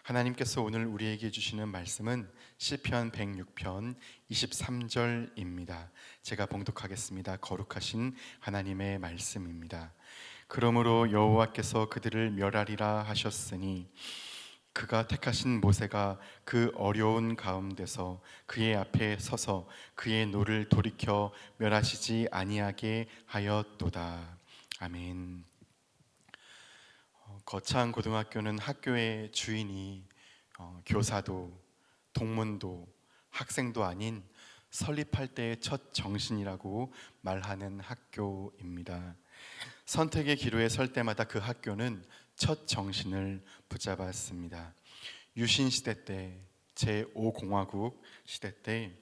하나님께서 오늘 우리에게 주시는 말씀은 시편 106편 23절입니다. 제가 봉독하겠습니다. 거룩하신 하나님의 말씀입니다. 그러므로 여호와께서 그들을 멸하리라 하셨으니 그가 택하신 모세가 그 어려운 가운데서 그의 앞에 서서 그의 노를 돌이켜 멸하시지 아니하게 하였도다. 아멘. 거창 고등학교는 학교의 주인이 교사도 동문도 학생도 아닌 설립할 때의 첫 정신이라고 말하는 학교입니다. 선택의 기로에 설 때마다 그 학교는 첫 정신을 붙잡았습니다. 유신 시대 때 제5공화국 시대 때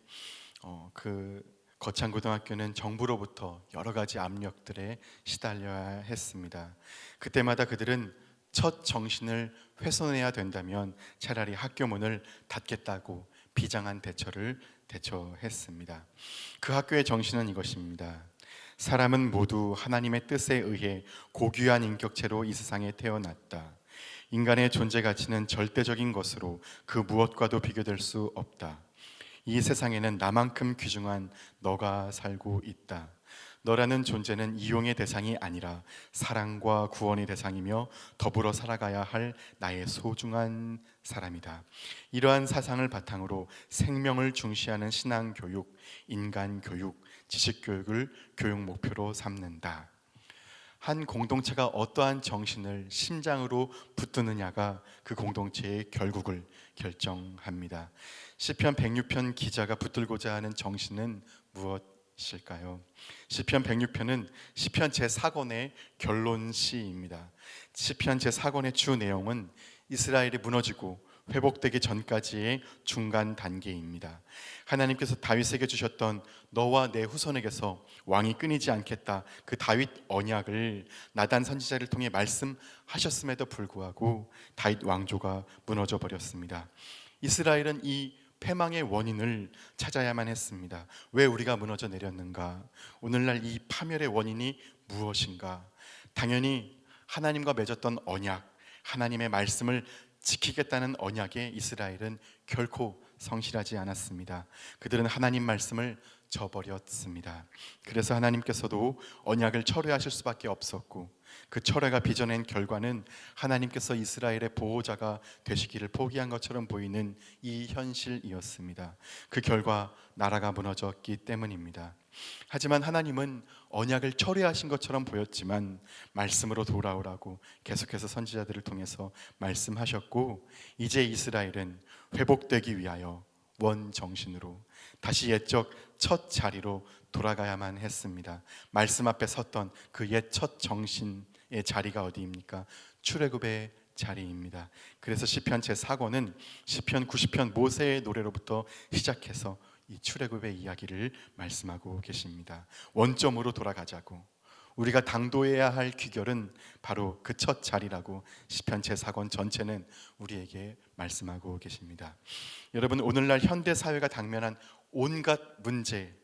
그 거창고등학교는 정부로부터 여러 가지 압력들에 시달려야 했습니다. 그때마다 그들은 첫 정신을 훼손해야 된다면 차라리 학교 문을 닫겠다고 비장한 대처를 대처했습니다. 그 학교의 정신은 이것입니다. 사람은 모두 하나님의 뜻에 의해 고귀한 인격체로 이 세상에 태어났다. 인간의 존재 가치는 절대적인 것으로 그 무엇과도 비교될 수 없다. 이 세상에는 나만큼 귀중한 너가 살고 있다. 너라는 존재는 이용의 대상이 아니라 사랑과 구원의 대상이며 더불어 살아가야 할 나의 소중한 사람이다. 이러한 사상을 바탕으로 생명을 중시하는 신앙교육, 인간교육, 지식교육을 교육 목표로 삼는다. 한 공동체가 어떠한 정신을 심장으로 붙드느냐가 그 공동체의 결국을 결정합니다. 시편 106편 기자가 붙들고자 하는 정신은 무엇일까요? 시편 106편은 시편 제4권의 결론시입니다. 시편 제4권의 주 내용은 이스라엘이 무너지고 회복되기 전까지의 중간 단계입니다. 하나님께서 다윗에게 주셨던 너와 내 후손에게서 왕이 끊이지 않겠다, 그 다윗 언약을 나단 선지자를 통해 말씀하셨음에도 불구하고 다윗 왕조가 무너져 버렸습니다. 이스라엘은 이 패망의 원인을 찾아야만 했습니다. 왜 우리가 무너져 내렸는가? 오늘날 이 파멸의 원인이 무엇인가? 당연히 하나님과 맺었던 언약, 하나님의 말씀을 지키겠다는 언약에 이스라엘은 결코 성실하지 않았습니다. 그들은 하나님 말씀을 저버렸습니다. 그래서 하나님께서도 언약을 철회하실 수밖에 없었고, 그 철회가 빚어낸 결과는 하나님께서 이스라엘의 보호자가 되시기를 포기한 것처럼 보이는 이 현실이었습니다. 그 결과 나라가 무너졌기 때문입니다. 하지만 하나님은 언약을 철회하신 것처럼 보였지만 말씀으로 돌아오라고 계속해서 선지자들을 통해서 말씀하셨고, 이제 이스라엘은 회복되기 위하여 원 정신으로 다시 옛적 첫 자리로 돌아가야만 했습니다. 말씀 앞에 섰던 그 옛 첫 정신의 자리가 어디입니까? 출애굽의 자리입니다. 그래서 시편 제4권은 시편 90편 모세의 노래로부터 시작해서 이 출애굽의 이야기를 말씀하고 계십니다. 원점으로 돌아가자고, 우리가 당도해야 할 귀결은 바로 그 첫 자리라고 시편 제4권 전체는 우리에게 말씀하고 계십니다. 여러분, 오늘날 현대 사회가 당면한 온갖 문제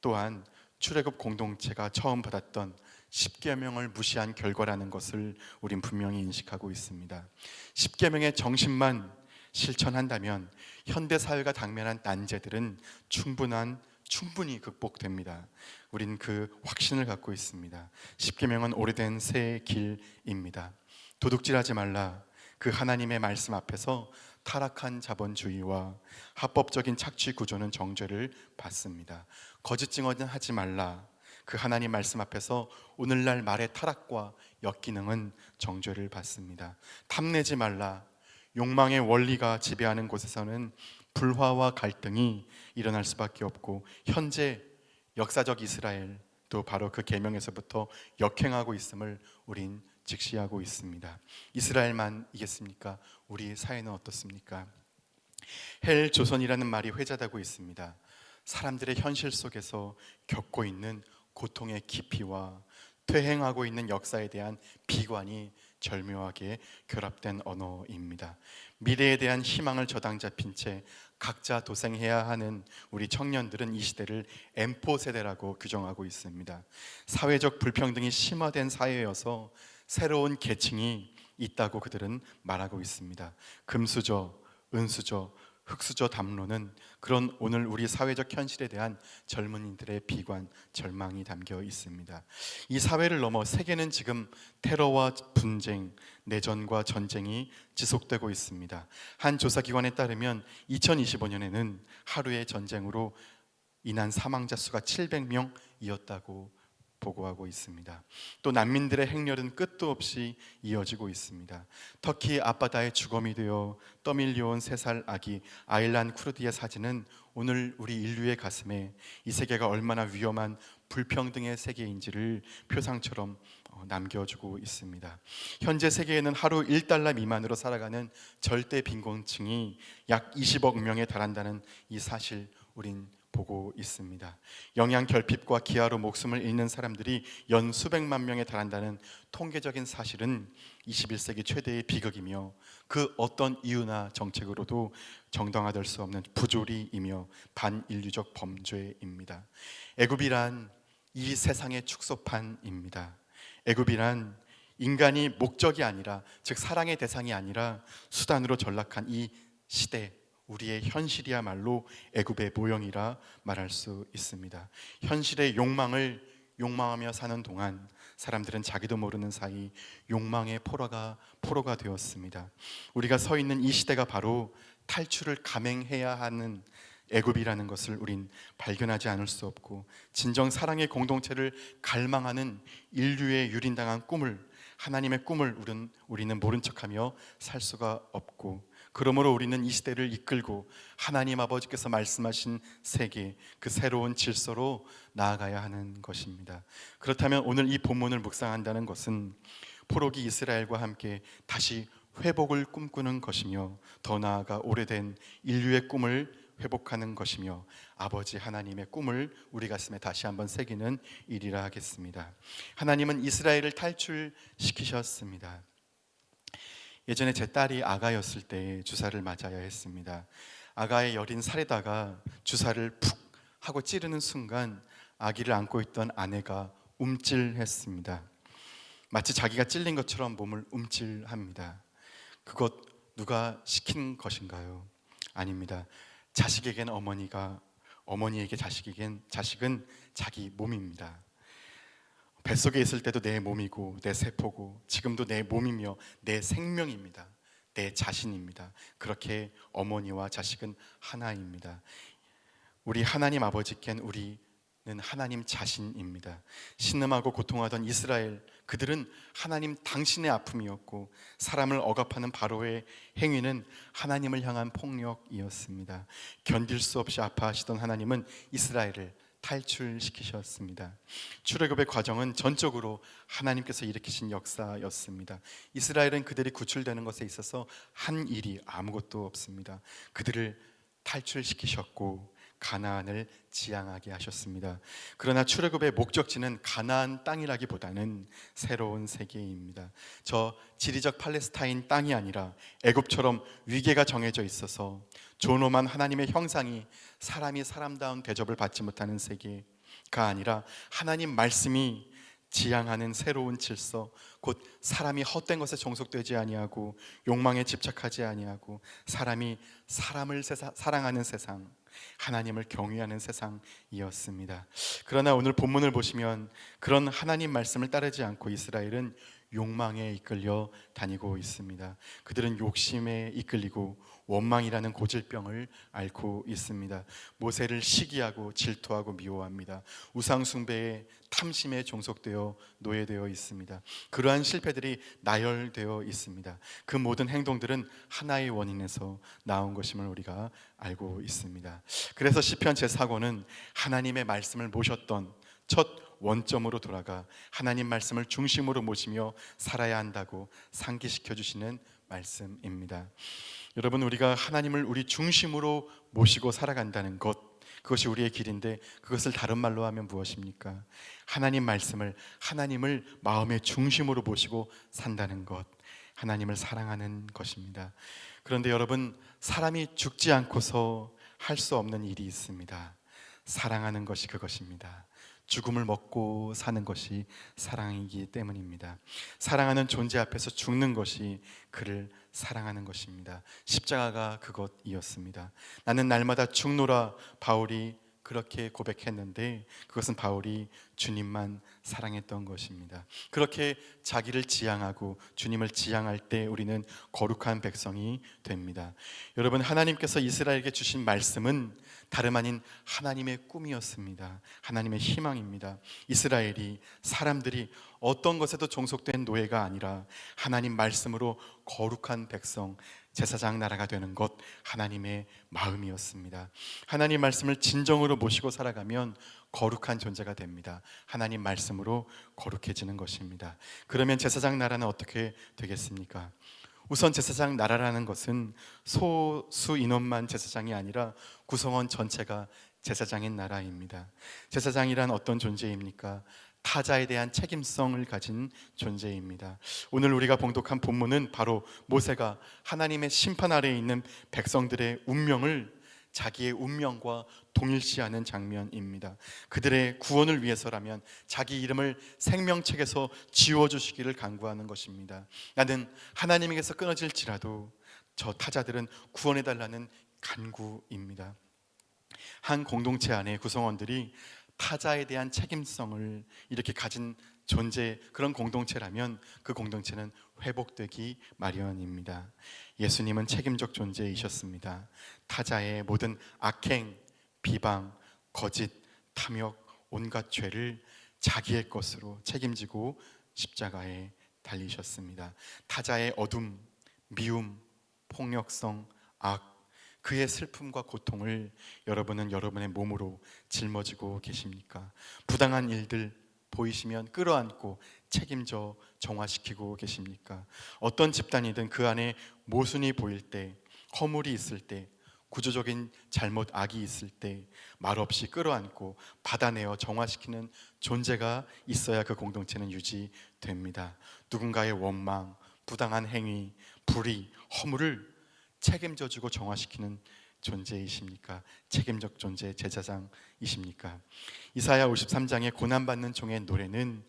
또한 출애굽 공동체가 처음 받았던 10계명을 무시한 결과라는 것을 우린 분명히 인식하고 있습니다. 10계명의 정신만 실천한다면 현대 사회가 당면한 난제들은 충분히 극복됩니다. 우린 그 확신을 갖고 있습니다. 10계명은 오래된 새 길입니다. 도둑질하지 말라, 그 하나님의 말씀 앞에서 타락한 자본주의와 합법적인 착취 구조는 정죄를 받습니다. 거짓 증언은 하지 말라, 그 하나님 말씀 앞에서 오늘날 말의 타락과 역기능은 정죄를 받습니다. 탐내지 말라, 욕망의 원리가 지배하는 곳에서는 불화와 갈등이 일어날 수밖에 없고, 현재 역사적 이스라엘도 바로 그 계명에서부터 역행하고 있음을 우린 직시하고 있습니다. 이스라엘만 이겠습니까? 우리 사회는 어떻습니까? 헬 조선이라는 말이 회자되고 있습니다. 사람들의 현실 속에서 겪고 있는 고통의 깊이와 퇴행하고 있는 역사에 대한 비관이 절묘하게 결합된 언어입니다. 미래에 대한 희망을 저당 잡힌 채 각자 도생해야 하는 우리 청년들은 이 시대를 M4 세대라고 규정하고 있습니다. 사회적 불평등이 심화된 사회여서 새로운 계층이 있다고 그들은 말하고 있습니다. 금수저, 은수저, 흙수저 담론은 그런 오늘 우리 사회적 현실에 대한 젊은이들의 비관, 절망이 담겨 있습니다. 이 사회를 넘어 세계는 지금 테러와 분쟁, 내전과 전쟁이 지속되고 있습니다. 한 조사기관에 따르면 2025년에는 하루의 전쟁으로 인한 사망자 수가 700명이었다고 보고하고 있습니다. 또 난민들의 행렬은 끝도 없이 이어지고 있습니다. 터키 앞바다에 주검이 되어 떠밀려온 3살 아기 아일란 쿠르디의 사진은 오늘 우리 인류의 가슴에 이 세계가 얼마나 위험한 불평등의 세계인지를 표상처럼 남겨주고 있습니다. 현재 세계에는 하루 1달러 미만으로 살아가는 절대 빈곤층이 약 20억 명에 달한다는 이 사실 우린 보고 있습니다. 영양 결핍과 기아로 목숨을 잃는 사람들이 연 수백만 명에 달한다는 통계적인 사실은 21세기 최대의 비극이며 그 어떤 이유나 정책으로도 정당화될 수 없는 부조리이며 반인류적 범죄입니다. 애굽이란 이 세상의 축소판입니다. 애굽이란 인간이 목적이 아니라, 즉 사랑의 대상이 아니라 수단으로 전락한 이 시대, 우리의 현실이야말로 애굽의 모형이라 말할 수 있습니다. 현실의 욕망을 욕망하며 사는 동안 사람들은 자기도 모르는 사이 욕망의 포로가 되었습니다. 우리가 서 있는 이 시대가 바로 탈출을 감행해야 하는 애굽이라는 것을 우린 발견하지 않을 수 없고, 진정 사랑의 공동체를 갈망하는 인류의 유린당한 꿈을, 하나님의 꿈을 우리는 모른 척하며 살 수가 없고, 그러므로 우리는 이 시대를 이끌고 하나님 아버지께서 말씀하신 세계, 그 새로운 질서로 나아가야 하는 것입니다. 그렇다면 오늘 이 본문을 묵상한다는 것은 포로기 이스라엘과 함께 다시 회복을 꿈꾸는 것이며, 더 나아가 오래된 인류의 꿈을 회복하는 것이며, 아버지 하나님의 꿈을 우리 가슴에 다시 한번 새기는 일이라 하겠습니다. 하나님은 이스라엘을 탈출시키셨습니다. 예전에 제 딸이 아가였을 때 주사를 맞아야 했습니다. 아가의 여린 살에다가 주사를 푹 하고 찌르는 순간 아기를 안고 있던 아내가 움찔했습니다. 마치 자기가 찔린 것처럼 몸을 움찔합니다. 그것 누가 시킨 것인가요? 아닙니다. 자식에겐 어머니가, 어머니에게 자식은 자기 몸입니다. 뱃속에 있을 때도 내 몸이고 내 세포고 지금도 내 몸이며 내 생명입니다. 내 자신입니다. 그렇게 어머니와 자식은 하나입니다. 우리 하나님 아버지께는 우리는 하나님 자신입니다. 신음하고 고통하던 이스라엘, 그들은 하나님 당신의 아픔이었고, 사람을 억압하는 바로의 행위는 하나님을 향한 폭력이었습니다. 견딜 수 없이 아파하시던 하나님은 이스라엘을 탈출시키셨습니다. 출애굽의 과정은 전적으로 하나님께서 일으키신 역사였습니다. 이스라엘은 그들이 구출되는 것에 있어서 한 일이 아무것도 없습니다. 그들을 탈출시키셨고 가나안을 지향하게 하셨습니다. 그러나 출애굽의 목적지는 가나안 땅이라기보다는 새로운 세계입니다. 저 지리적 팔레스타인 땅이 아니라 애굽처럼 위계가 정해져 있어서 존엄한 하나님의 형상이 사람이 사람다운 대접을 받지 못하는 세계가 아니라 하나님 말씀이 지향하는 새로운 질서, 곧 사람이 헛된 것에 종속되지 아니하고 욕망에 집착하지 아니하고 사람이 사람을 사랑하는 세상, 하나님을 경외하는 세상이었습니다. 그러나 오늘 본문을 보시면 그런 하나님 말씀을 따르지 않고 이스라엘은 욕망에 이끌려 다니고 있습니다. 그들은 욕심에 이끌리고 원망이라는 고질병을 앓고 있습니다. 모세를 시기하고 질투하고 미워합니다. 우상 숭배에 탐심에 종속되어 노예되어 있습니다. 그러한 실패들이 나열되어 있습니다. 그 모든 행동들은 하나의 원인에서 나온 것임을 우리가 알고 있습니다. 그래서 시편 제4권은 하나님의 말씀을 모셨던 첫 원점으로 돌아가 하나님 말씀을 중심으로 모시며 살아야 한다고 상기시켜 주시는 말씀입니다. 여러분, 우리가 하나님을 우리 중심으로 모시고 살아간다는 것, 그것이 우리의 길인데, 그것을 다른 말로 하면 무엇입니까? 하나님 말씀을, 하나님을 마음의 중심으로 모시고 산다는 것, 하나님을 사랑하는 것입니다. 그런데 여러분, 사람이 죽지 않고서 할 수 없는 일이 있습니다. 사랑하는 것이 그것입니다. 죽음을 먹고 사는 것이 사랑이기 때문입니다. 사랑하는 존재 앞에서 죽는 것이 그를 사랑하는 것입니다. 십자가가 그것이었습니다. 나는 날마다 죽노라, 바울이 그렇게 고백했는데 그것은 바울이 주님만 사랑했던 것입니다. 그렇게 자기를 지향하고 주님을 지향할 때 우리는 거룩한 백성이 됩니다. 여러분, 하나님께서 이스라엘에게 주신 말씀은 다름 아닌 하나님의 꿈이었습니다. 하나님의 희망입니다. 이스라엘이, 사람들이 어떤 것에도 종속된 노예가 아니라 하나님 말씀으로 거룩한 백성, 제사장 나라가 되는 것, 하나님의 마음이었습니다. 하나님 말씀을 진정으로 모시고 살아가면 거룩한 존재가 됩니다. 하나님 말씀으로 거룩해지는 것입니다. 그러면 제사장 나라는 어떻게 되겠습니까? 우선 제사장 나라라는 것은 소수 인원만 제사장이 아니라 구성원 전체가 제사장인 나라입니다. 제사장이란 어떤 존재입니까? 타자에 대한 책임성을 가진 존재입니다. 오늘 우리가 봉독한 본문은 바로 모세가 하나님의 심판 아래에 있는 백성들의 운명을 자기의 운명과 동일시하는 장면입니다. 그들의 구원을 위해서라면 자기 이름을 생명책에서 지워주시기를 간구하는 것입니다. 나는 하나님에게서 끊어질지라도 저 타자들은 구원해달라는 간구입니다. 한 공동체 안에 구성원들이 타자에 대한 책임성을 이렇게 가진 존재, 그런 공동체라면 그 공동체는 회복되기 마련입니다. 예수님은 책임적 존재이셨습니다. 타자의 모든 악행, 비방, 거짓, 탐욕, 온갖 죄를 자기의 것으로 책임지고 십자가에 달리셨습니다. 타자의 어둠, 미움, 폭력성, 악, 그의 슬픔과 고통을 여러분은 여러분의 몸으로 짊어지고 계십니까? 부당한 일들 보이시면 끌어안고 책임져 정화시키고 계십니까? 어떤 집단이든 그 안에 모순이 보일 때, 허물이 있을 때, 구조적인 잘못, 악이 있을 때 말없이 끌어안고 받아내어 정화시키는 존재가 있어야 그 공동체는 유지됩니다. 누군가의 원망, 부당한 행위, 불의, 허물을 책임져주고 정화시키는 존재이십니까? 책임적 존재, 제사장이십니까? 이사야 53장의 고난받는 종의 노래는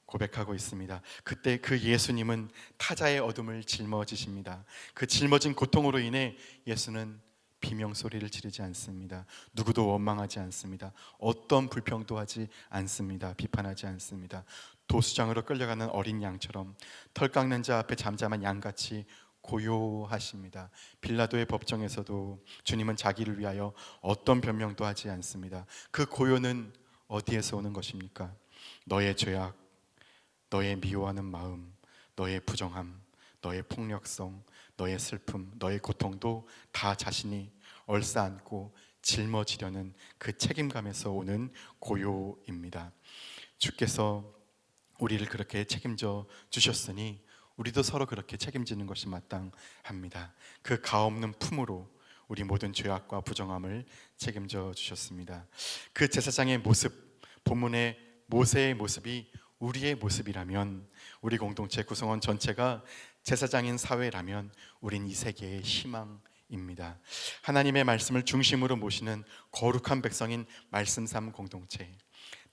고백하고 있습니다. 그때 그 예수님은 타자의 어둠을 짊어지십니다. 그 짊어진 고통으로 인해 예수는 비명소리를 지르지 않습니다. 누구도 원망하지 않습니다. 어떤 불평도 하지 않습니다. 비판하지 않습니다. 도수장으로 끌려가는 어린 양처럼 털 깎는 자 앞에 잠잠한 양같이 고요하십니다. 빌라도의 법정에서도 주님은 자기를 위하여 어떤 변명도 하지 않습니다. 그 고요는 어디에서 오는 것입니까? 너의 죄악, 너의 미워하는 마음, 너의 부정함, 너의 폭력성, 너의 슬픔, 너의 고통도 다 자신이 얼싸안고 짊어지려는 그 책임감에서 오는 고요입니다. 주께서 우리를 그렇게 책임져 주셨으니 우리도 서로 그렇게 책임지는 것이 마땅합니다. 그 가없는 품으로 우리 모든 죄악과 부정함을 책임져 주셨습니다. 그 제사장의 모습, 본문의 모세의 모습이 우리의 모습이라면, 우리 공동체 구성원 전체가 제사장인 사회라면 우린 이 세계의 희망입니다. 하나님의 말씀을 중심으로 모시는 거룩한 백성인 말씀삼 공동체,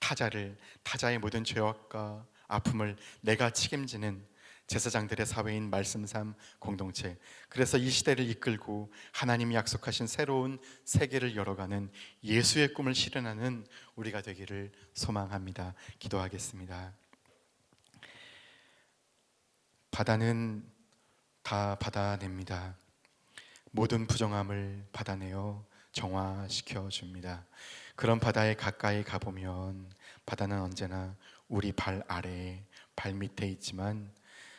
타자의 모든 죄악과 아픔을 내가 책임지는 제사장들의 사회인 말씀삼 공동체, 그래서 이 시대를 이끌고 하나님이 약속하신 새로운 세계를 열어가는 예수의 꿈을 실현하는 우리가 되기를 소망합니다. 기도하겠습니다. 바다는 다 받아냅니다. 모든 부정함을 받아내어 정화시켜 줍니다. 그런 바다에 가까이 가보면 바다는 언제나 우리 발 아래에, 발 밑에 있지만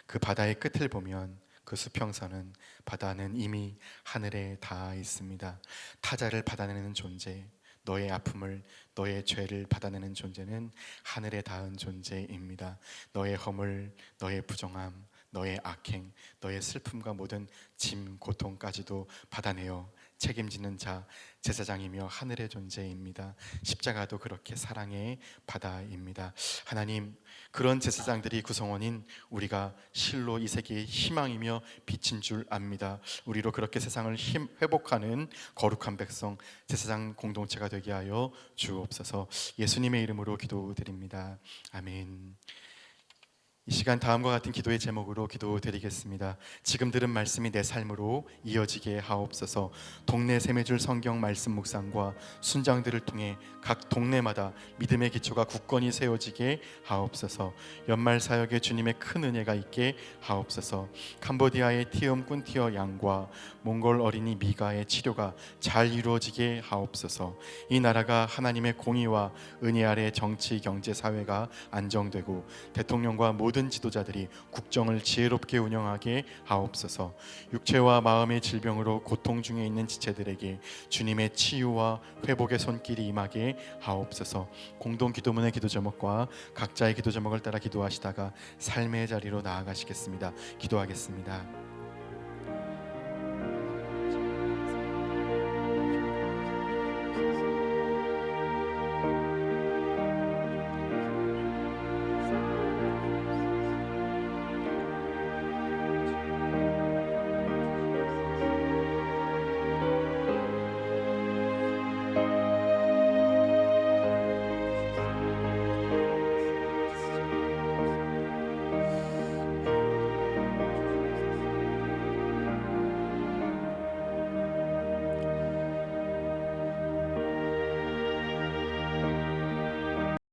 그 바다의 끝을 보면 그 수평선은, 바다는 이미 하늘에 닿아 있습니다. 타자를 받아내는 존재, 너의 아픔을, 너의 죄를 받아내는 존재는 하늘에 닿은 존재입니다. 너의 허물, 너의 부정함, 너의 악행, 너의 슬픔과 모든 짐, 고통까지도 받아내어 책임지는 자, 제사장이며 하늘의 존재입니다. 십자가도 그렇게 사랑의 바다입니다. 하나님, 그런 제사장들이 구성원인 우리가 실로 이 세계의 희망이며 빛인 줄 압니다. 우리로 그렇게 세상을 회복하는 거룩한 백성, 제사장 공동체가 되게 하여 주옵소서. 예수님의 이름으로 기도드립니다. 아멘. 이 시간 다음과 같은 기도의 제목으로 기도드리겠습니다. 지금 들은 말씀이 내 삶으로 이어지게 하옵소서. 동네 샘매줄 성경 말씀 묵상과 순장들을 통해 각 동네마다 믿음의 기초가 굳건히 세워지게 하옵소서. 연말 사역에 주님의 큰 은혜가 있게 하옵소서. 캄보디아의 티엄 꾼티어 양과 몽골 어린이 미가의 치료가 잘 이루어지게 하옵소서. 이 나라가 하나님의 공의와 은혜 아래 정치, 경제, 사회가 안정되고 대통령과 모든 지도자들이 국정을 지혜롭게 운영하게 하옵소서. 육체와 마음의 질병으로 고통 중에 있는 지체들에게 주님의 치유와 회복의 손길이 임하게 하옵소서. 공동 기도문의 기도 제목과 각자의 기도 제목을 따라 기도하시다가 삶의 자리로 나아가시겠습니다. 기도하겠습니다.